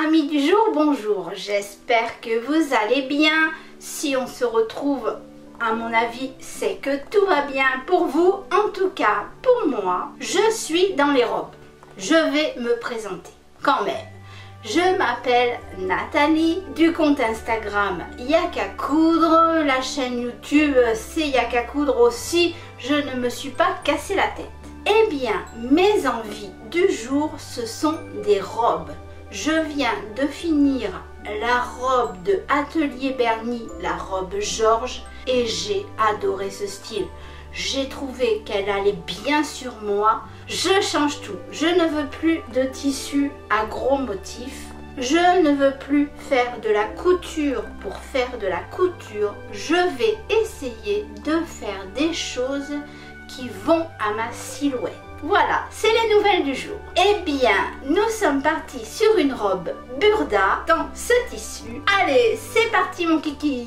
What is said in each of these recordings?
Amis du jour, bonjour, j'espère que vous allez bien. Si on se retrouve, à mon avis, c'est que tout va bien pour vous. En tout cas, pour moi, je suis dans les robes. Je vais me présenter quand même. Je m'appelle Nathalie, du compte Instagram Yaka Coudre, la chaîne YouTube c'est Yaka Coudre aussi, je ne me suis pas cassé la tête. Eh bien, mes envies du jour, ce sont des robes. Je viens de finir la robe de Atelier Berny, la robe Georges, et j'ai adoré ce style. J'ai trouvé qu'elle allait bien sur moi. Je change tout. Je ne veux plus de tissu à gros motifs. Je ne veux plus faire de la couture pour faire de la couture. Je vais essayer de faire des choses qui vont à ma silhouette. Voilà, c'est les nouvelles du jour. Eh bien, nous sommes partis sur une robe Burda dans ce tissu. Allez, c'est parti mon kiki.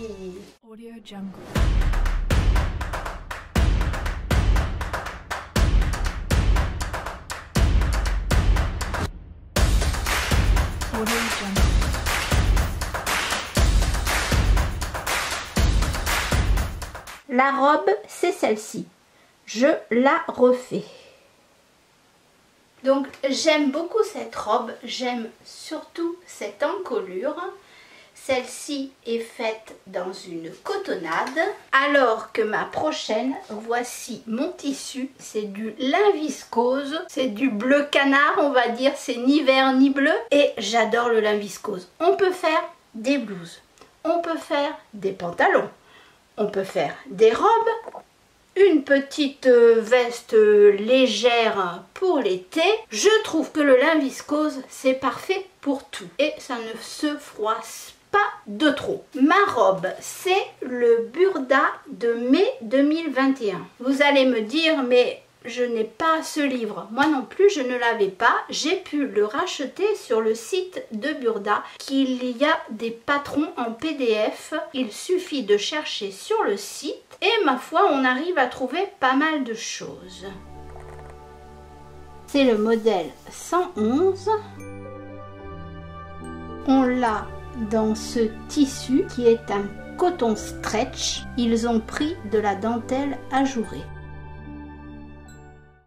Audio Jungle. La robe, c'est celle-ci. Je la refais. Donc, j'aime beaucoup cette robe. J'aime surtout cette encolure. Celle-ci est faite dans une cotonnade. Alors que ma prochaine, voici mon tissu. C'est du lin viscose. C'est du bleu canard, on va dire. C'est ni vert ni bleu. Et j'adore le lin viscose. On peut faire des blouses. On peut faire des pantalons. On peut faire des robes. Une petite veste légère pour l'été. Je trouve que le lin viscose, c'est parfait pour tout. Et ça ne se froisse pas de trop. Ma robe, c'est le Burda de mai 2021. Vous allez me dire, mais je n'ai pas ce livre. Moi non plus, je ne l'avais pas. J'ai pu le racheter sur le site de Burda, qu'il y a des patrons en PDF. Il suffit de chercher sur le site et ma foi, on arrive à trouver pas mal de choses. C'est le modèle 111. On l'a dans ce tissu qui est un coton stretch. Ils ont pris de la dentelle ajourée.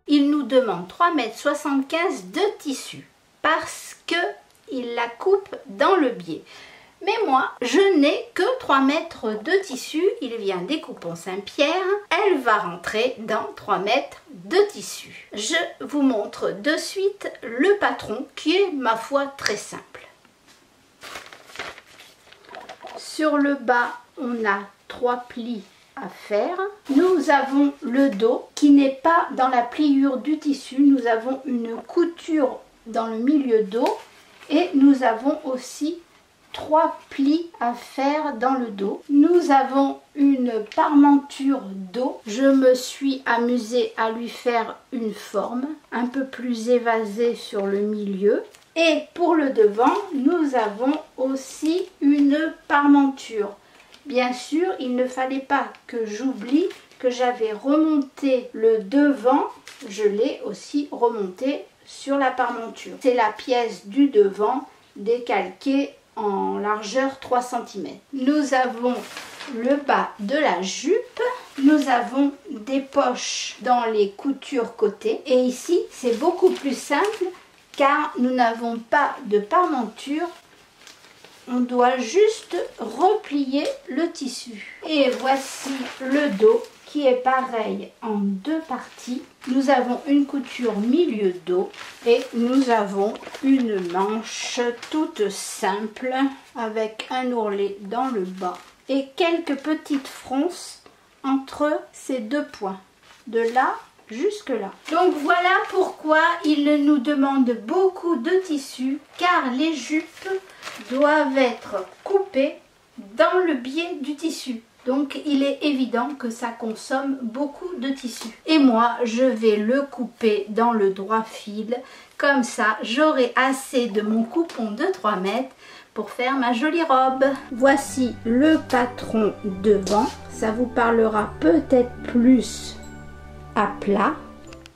Il nous demande 3,75 m de tissu parce qu'il la coupe dans le biais. Mais moi, je n'ai que 3 mètres de tissu. Il vient des coupons Saint-Pierre. Elle va rentrer dans 3 mètres de tissu. Je vous montre de suite le patron qui est, ma foi, très simple. Sur le bas, on a 3 plis à faire. Nous avons le dos qui n'est pas dans la pliure du tissu. Nous avons une couture dans le milieu dos et nous avons aussi 3 plis à faire dans le dos. Nous avons une parmenture dos. Je me suis amusée à lui faire une forme un peu plus évasée sur le milieu. Et pour le devant, nous avons aussi une parmenture. Bien sûr, il ne fallait pas que j'oublie que j'avais remonté le devant. Je l'ai aussi remonté sur la parmenture. C'est la pièce du devant décalquée en largeur 3 cm. Nous avons le bas de la jupe. Nous avons des poches dans les coutures côté. Et ici, c'est beaucoup plus simple car nous n'avons pas de parmenture. On doit juste replier le tissu. Et voici le dos qui est pareil en 2 parties. Nous avons une couture milieu dos et nous avons une manche toute simple avec un ourlet dans le bas et quelques petites fronces entre ces 2 points, de là jusque là. Donc voilà pourquoi il nous demande beaucoup de tissu, car les jupes doivent être coupées dans le biais du tissu. Donc il est évident que ça consomme beaucoup de tissu. Et moi je vais le couper dans le droit fil. Comme ça j'aurai assez de mon coupon de 3 mètres pour faire ma jolie robe. Voici le patron devant. Ça vous parlera peut-être plus à plat.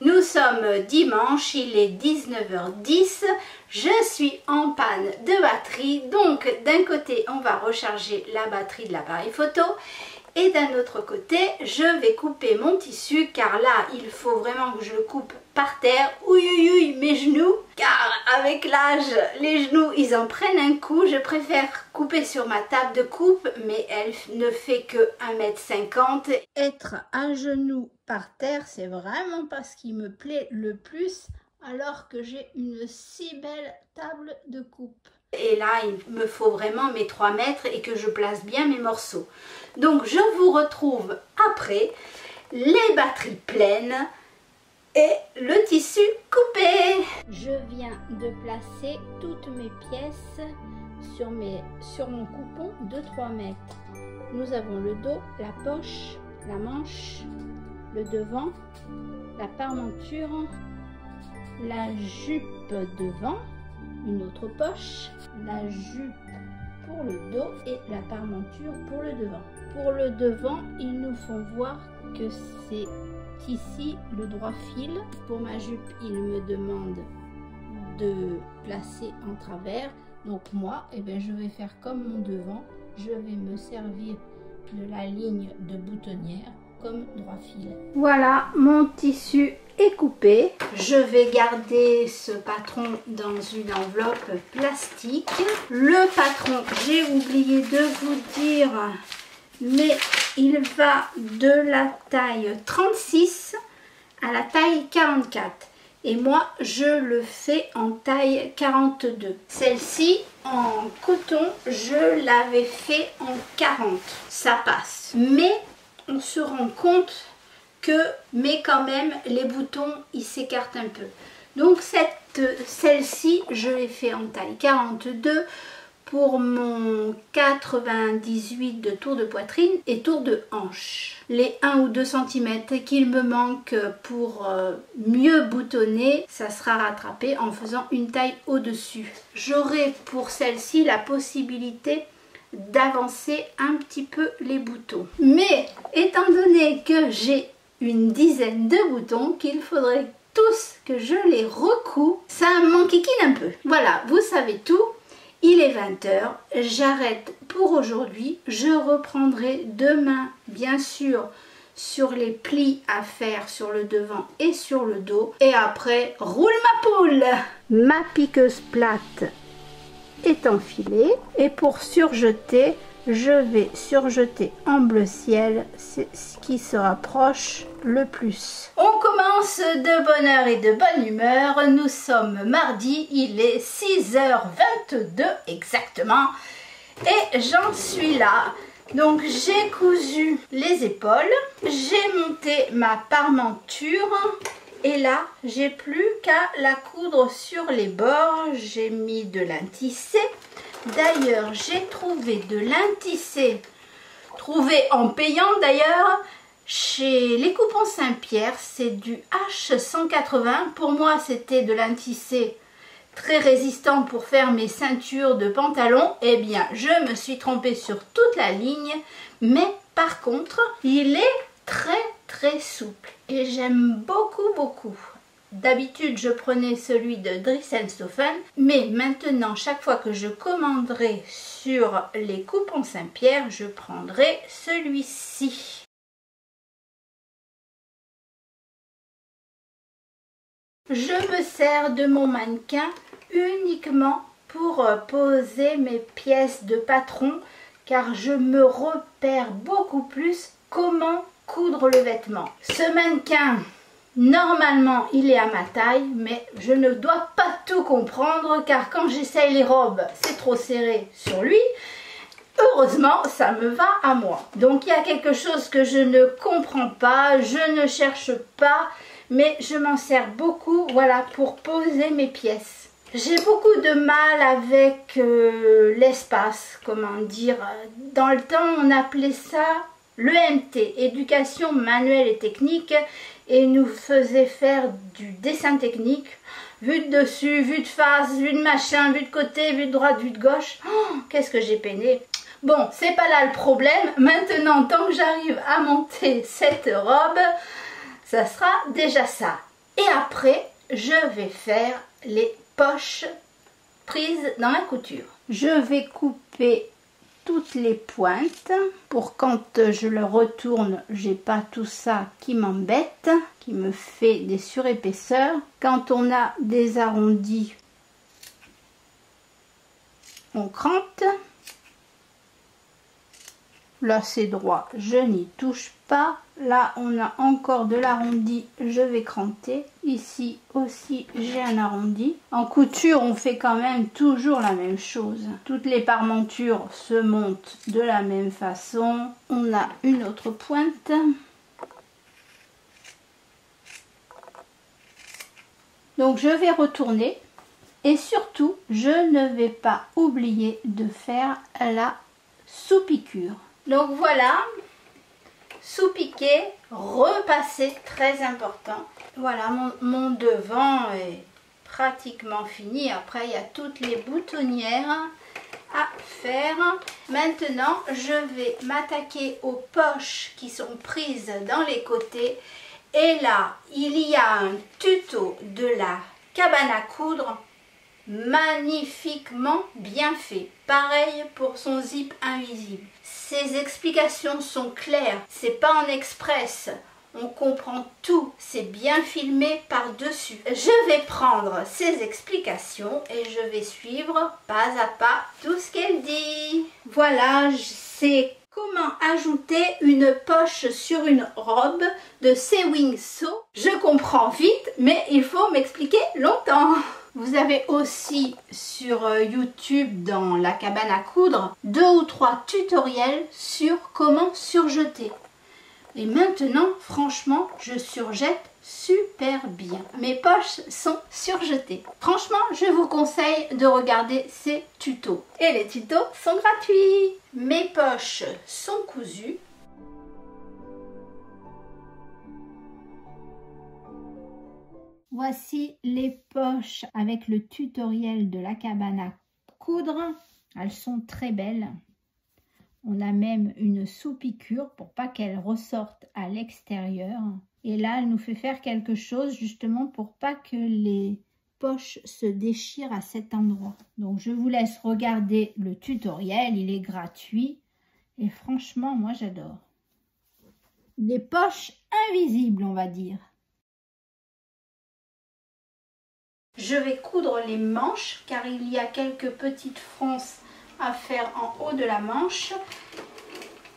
Nous sommes dimanche, il est 19h10, je suis en panne de batterie, donc d'un côté on va recharger la batterie de l'appareil photo et d'un autre côté je vais couper mon tissu car là il faut vraiment que je le coupe par terre. Ouïe mes genoux, car avec l'âge les genoux ils en prennent un coup. Je préfère couper sur ma table de coupe mais elle ne fait que 1,50 m. Être à genoux par terre c'est vraiment pas ce qui me plaît le plus alors que j'ai une si belle table de coupe. Et là, il me faut vraiment mes 3 mètres et que je place bien mes morceaux. Donc, je vous retrouve après, les batteries pleines et le tissu coupé. Je viens de placer toutes mes pièces sur mon coupon de 3 mètres. Nous avons le dos, la poche, la manche, le devant, la parmenture, la jupe devant, une autre poche, la jupe pour le dos et la parmenture pour le devant. Pour le devant, ils nous font voir que c'est ici le droit fil. Pour ma jupe, ils me demandent de placer en travers. Donc moi, je vais faire comme mon devant. Je vais me servir de la ligne de boutonnière comme droit fil. Voilà, mon tissu est coupé. Je vais garder ce patron dans une enveloppe plastique. Le patron, j'ai oublié de vous dire, mais il va de la taille 36 à la taille 44. Et moi, je le fais en taille 42. Celle-ci, en coton, je l'avais fait en 40. Ça passe. Mais on se rend compte mais quand même les boutons ils s'écartent un peu. Donc celle-ci je l'ai fait en taille 42 pour mon 98 de tour de poitrine et tour de hanche. Les 1 ou 2 cm qu'il me manque pour mieux boutonner, ça sera rattrapé en faisant une taille au-dessus. J'aurai pour celle-ci la possibilité d'avancer un petit peu les boutons. Mais étant donné que j'ai une dizaine de boutons qu'il faudrait tous que je les recoupe, ça m'enquiquine un peu. Voilà, vous savez tout. Il est 20 h, j'arrête pour aujourd'hui. Je reprendrai demain, bien sûr, sur les plis à faire sur le devant et sur le dos. Et après, roule ma poule. Ma piqueuse plate est enfilée. Et pour surjeter, je vais surjeter en bleu ciel, c'est ce qui se rapproche le plus. On commence de bonne heure et de bonne humeur. Nous sommes mardi, il est 6h22 exactement. Et j'en suis là. Donc j'ai cousu les épaules, j'ai monté ma parmenture. Et là, j'ai plus qu'à la coudre sur les bords. J'ai mis de lin tissé. D'ailleurs, j'ai trouvé de lin tissé, trouvé en payant d'ailleurs, chez les Coupons Saint-Pierre. C'est du H180. Pour moi, c'était de lin tissé très résistant pour faire mes ceintures de pantalon. Eh bien, je me suis trompée sur toute la ligne. Mais par contre, il est très souple. Et j'aime beaucoup. D'habitude, je prenais celui de Dries & Stoffen, mais maintenant, chaque fois que je commanderai sur les Coupons Saint-Pierre, je prendrai celui-ci. Je me sers de mon mannequin uniquement pour poser mes pièces de patron, car je me repère beaucoup plus comment coudre le vêtement. Ce mannequin, normalement, il est à ma taille, mais je ne dois pas tout comprendre car quand j'essaye les robes, c'est trop serré sur lui. Heureusement, ça me va à moi. Donc, il y a quelque chose que je ne comprends pas, je ne cherche pas, mais je m'en sers beaucoup, voilà, pour poser mes pièces. J'ai beaucoup de mal avec l'espace, comment dire. Dans le temps, on appelait ça l'EMT, éducation manuelle et technique, et nous faisait faire du dessin technique, vue de dessus, vue de face, vue de machin, vue de côté, vue de droite, vue de gauche. Oh, qu'est-ce que j'ai peiné. Bon, c'est pas là le problème. Maintenant, tant que j'arrive à monter cette robe, ça sera déjà ça. Et après, je vais faire les poches prises dans la couture. Je vais couper toutes les pointes pour quand je le retourne, j'ai pas tout ça qui m'embête, qui me fait des surépaisseurs. Quand on a des arrondis, on crante. Là c'est droit, je n'y touche pas. Là on a encore de l'arrondi, je vais cranter. Ici aussi j'ai un arrondi. En couture on fait quand même toujours la même chose. Toutes les parmentures se montent de la même façon. On a une autre pointe. Donc je vais retourner. Et surtout, je ne vais pas oublier de faire la sous-piqûre. Donc voilà, sous-piqué, repasser, très important. Voilà, mon devant est pratiquement fini. Après, il y a toutes les boutonnières à faire. Maintenant, je vais m'attaquer aux poches qui sont prises dans les côtés. Et là, il y a un tuto de la cabane à coudre magnifiquement bien fait. Pareil pour son zip invisible. Ces explications sont claires, c'est pas en express. On comprend tout, c'est bien filmé par-dessus. Je vais prendre ces explications et je vais suivre pas à pas tout ce qu'elle dit. Voilà, c'est comment ajouter une poche sur une robe de Sewing Sew. Je comprends vite, mais il faut m'expliquer longtemps. Vous avez aussi sur YouTube dans la cabane à coudre 2 ou 3 tutoriels sur comment surjeter. Et maintenant, franchement, je surjette super bien. Mes poches sont surjetées. Franchement, je vous conseille de regarder ces tutos. Et les tutos sont gratuits. Mes poches sont cousues. Voici les poches avec le tutoriel de la cabane à coudre. Elles sont très belles. On a même une sous-piqûre pour pas qu'elles ressortent à l'extérieur. Et là, elle nous fait faire quelque chose justement pour pas que les poches se déchirent à cet endroit. Donc, je vous laisse regarder le tutoriel. Il est gratuit. Et franchement, moi, j'adore. Des poches invisibles, on va dire. Je vais coudre les manches car il y a quelques petites fronces à faire en haut de la manche.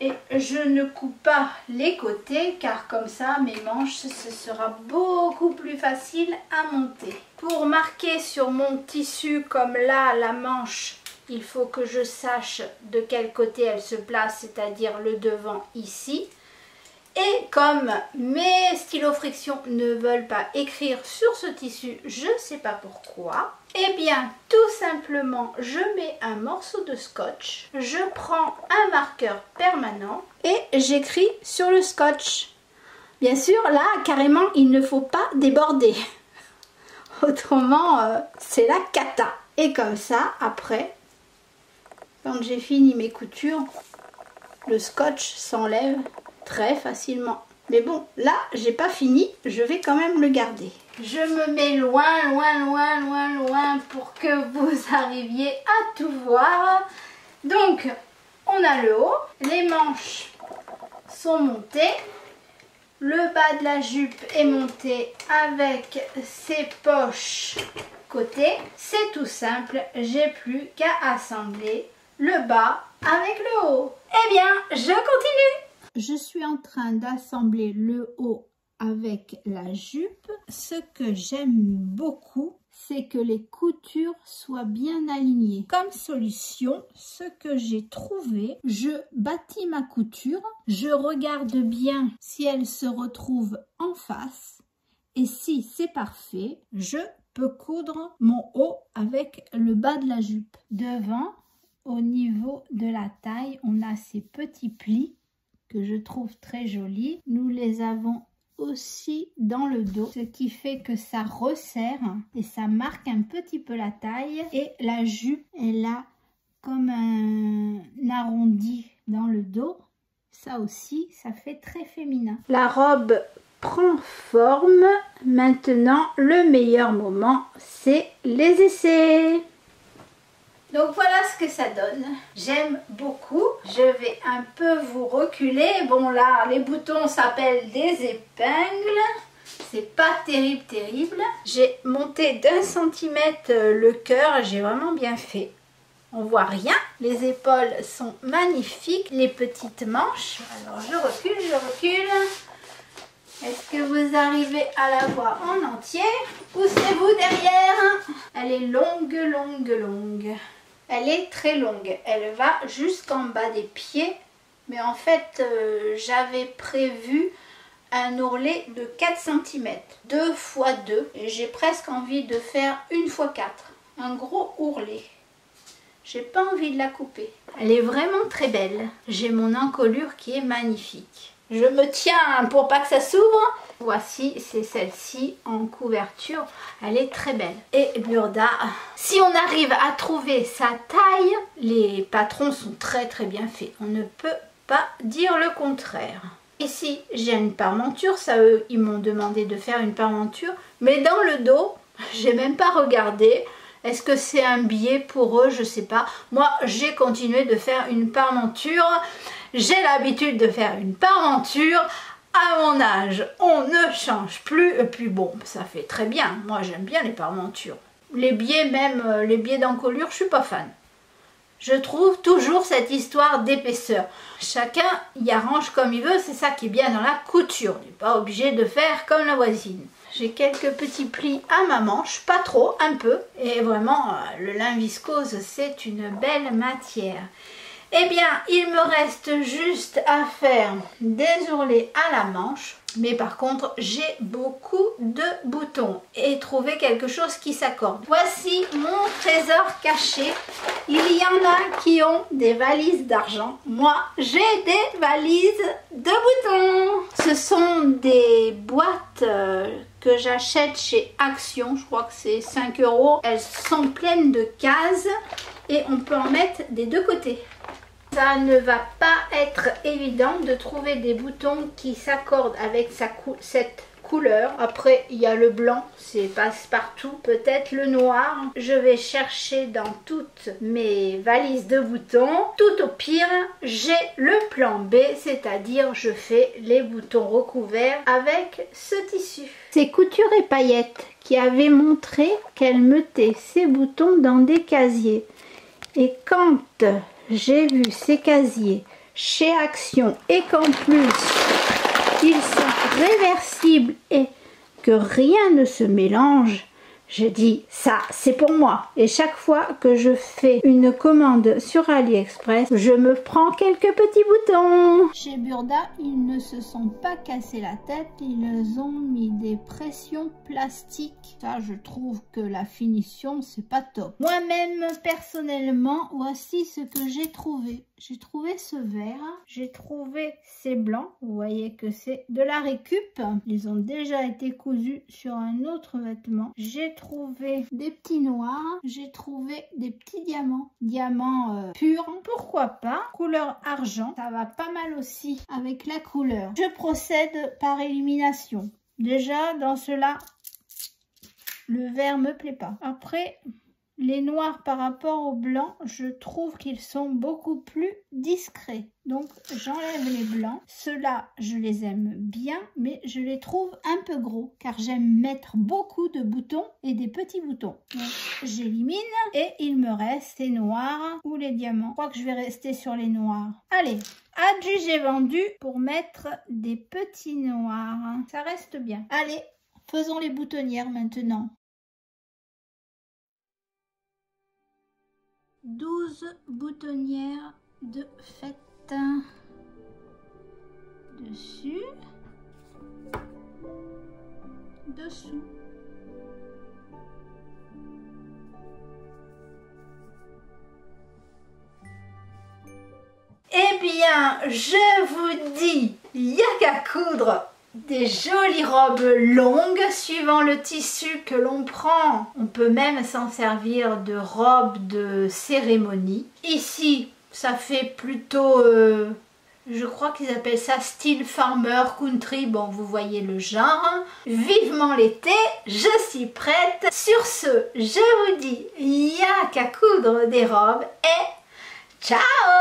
Et je ne coupe pas les côtés car comme ça mes manches ce sera beaucoup plus facile à monter. Pour marquer sur mon tissu comme là la manche, il faut que je sache de quel côté elle se place, c'est-à-dire le devant ici. Et comme mes stylos friction ne veulent pas écrire sur ce tissu, je ne sais pas pourquoi, eh bien tout simplement je mets un morceau de scotch, je prends un marqueur permanent et j'écris sur le scotch. Bien sûr là carrément il ne faut pas déborder, autrement c'est la cata. Et comme ça après, quand j'ai fini mes coutures, le scotch s'enlève très facilement. Mais bon, là, j'ai pas fini, je vais quand même le garder. Je me mets loin, loin, loin, loin, loin pour que vous arriviez à tout voir. Donc, on a le haut, les manches sont montées, le bas de la jupe est monté avec ses poches côté. C'est tout simple, j'ai plus qu'à assembler le bas avec le haut. Eh bien, je continue. Je suis en train d'assembler le haut avec la jupe. Ce que j'aime beaucoup, c'est que les coutures soient bien alignées. Comme solution, ce que j'ai trouvé, je bâtis ma couture, je regarde bien si elle se retrouve en face et si c'est parfait, je peux coudre mon haut avec le bas de la jupe. Devant, au niveau de la taille, on a ces petits plis que je trouve très jolis. Nous les avons aussi dans le dos, ce qui fait que ça resserre et ça marque un petit peu la taille. Et la jupe, elle a comme un arrondi dans le dos. Ça aussi, ça fait très féminin. La robe prend forme. Maintenant, le meilleur moment, c'est les essais. Donc voilà ce que ça donne. J'aime beaucoup. Je vais un peu vous reculer. Bon là, les boutons s'appellent des épingles. C'est pas terrible, terrible. J'ai monté d'1 centimètre le cœur. J'ai vraiment bien fait. On voit rien. Les épaules sont magnifiques. Les petites manches. Alors je recule, je recule. Est-ce que vous arrivez à la voir en entier? Poussez-vous derrière. Elle est longue, longue, longue. Elle est très longue. Elle va jusqu'en bas des pieds. Mais en fait, j'avais prévu un ourlet de 4 cm. 2 x 2. Et j'ai presque envie de faire 1 x 4. Un gros ourlet. J'ai pas envie de la couper. Elle est vraiment très belle. J'ai mon encolure qui est magnifique. Je me tiens pour pas que ça s'ouvre. Voici, c'est celle-ci en couverture. Elle est très belle. Et Burda, si on arrive à trouver sa taille, les patrons sont très très bien faits. On ne peut pas dire le contraire. Ici, j'ai une parmenture. Ça, eux, ils m'ont demandé de faire une parmenture. Mais dans le dos, j'ai même pas regardé. Est-ce que c'est un biais pour eux? Je sais pas. Moi, j'ai continué de faire une parmenture. J'ai l'habitude de faire une parmenture. À mon âge, on ne change plus. Et puis bon, ça fait très bien. Moi, j'aime bien les parmentures. Les biais, même les biais d'encolure, je suis pas fan. Je trouve toujours cette histoire d'épaisseur. Chacun y arrange comme il veut. C'est ça qui est bien dans la couture. On n'est pas obligé de faire comme la voisine. J'ai quelques petits plis à ma manche, pas trop, un peu. Et vraiment, le lin viscose, c'est une belle matière. Eh bien, il me reste juste à faire des ourlets à la manche. Mais par contre, j'ai beaucoup de boutons et trouver quelque chose qui s'accorde. Voici mon trésor caché. Il y en a qui ont des valises d'argent. Moi, j'ai des valises de boutons. Ce sont des boîtes que j'achète chez Action. Je crois que c'est 5 €. Elles sont pleines de cases et on peut en mettre des deux côtés. Ça ne va pas être évident de trouver des boutons qui s'accordent avec cette couleur. Après, il y a le blanc, c'est passe-partout. Peut-être le noir. Je vais chercher dans toutes mes valises de boutons. Tout au pire, j'ai le plan B, c'est-à-dire je fais les boutons recouverts avec ce tissu. C'est Couture et Paillettes qui avait montré qu'elle mettait ses boutons dans des casiers. Et quand j'ai vu ces casiers chez Action et qu'en plus ils sont réversibles et que rien ne se mélange, je dis ça c'est pour moi. Et chaque fois que je fais une commande sur AliExpress, je me prends quelques petits boutons. Chez Burda, ils ne se sont pas cassés la tête, ils ont mis des pressions plastiques. Ça, je trouve que la finition c'est pas top. Moi-même personnellement, voici ce que j'ai trouvé. J'ai trouvé ce vert, j'ai trouvé ces blancs, vous voyez que c'est de la récup. Ils ont déjà été cousus sur un autre vêtement. J'ai trouvé des petits noirs, j'ai trouvé des petits diamants purs, pourquoi pas, couleur argent, ça va pas mal aussi avec la couleur. Je procède par élimination. Déjà dans cela, le vert me plaît pas. Après, les noirs par rapport aux blancs, je trouve qu'ils sont beaucoup plus discrets. Donc j'enlève les blancs. Ceux-là, je les aime bien, mais je les trouve un peu gros car j'aime mettre beaucoup de boutons et des petits boutons. Donc j'élimine et il me reste ces noirs ou les diamants. Je crois que je vais rester sur les noirs. Allez, adjugé vendu pour mettre des petits noirs. Ça reste bien. Allez, faisons les boutonnières maintenant. 12 boutonnières de fête dessus, dessous. Eh bien, je vous dis, il n'y a qu'à coudre des jolies robes longues suivant le tissu que l'on prend. On peut même s'en servir de robe de cérémonie. Ici, ça fait plutôt Je crois qu'ils appellent ça style farmer country. Bon, vous voyez le genre. Vivement l'été, je suis prête. Sur ce, je vous dis, il n'y a qu'à coudre des robes et ciao!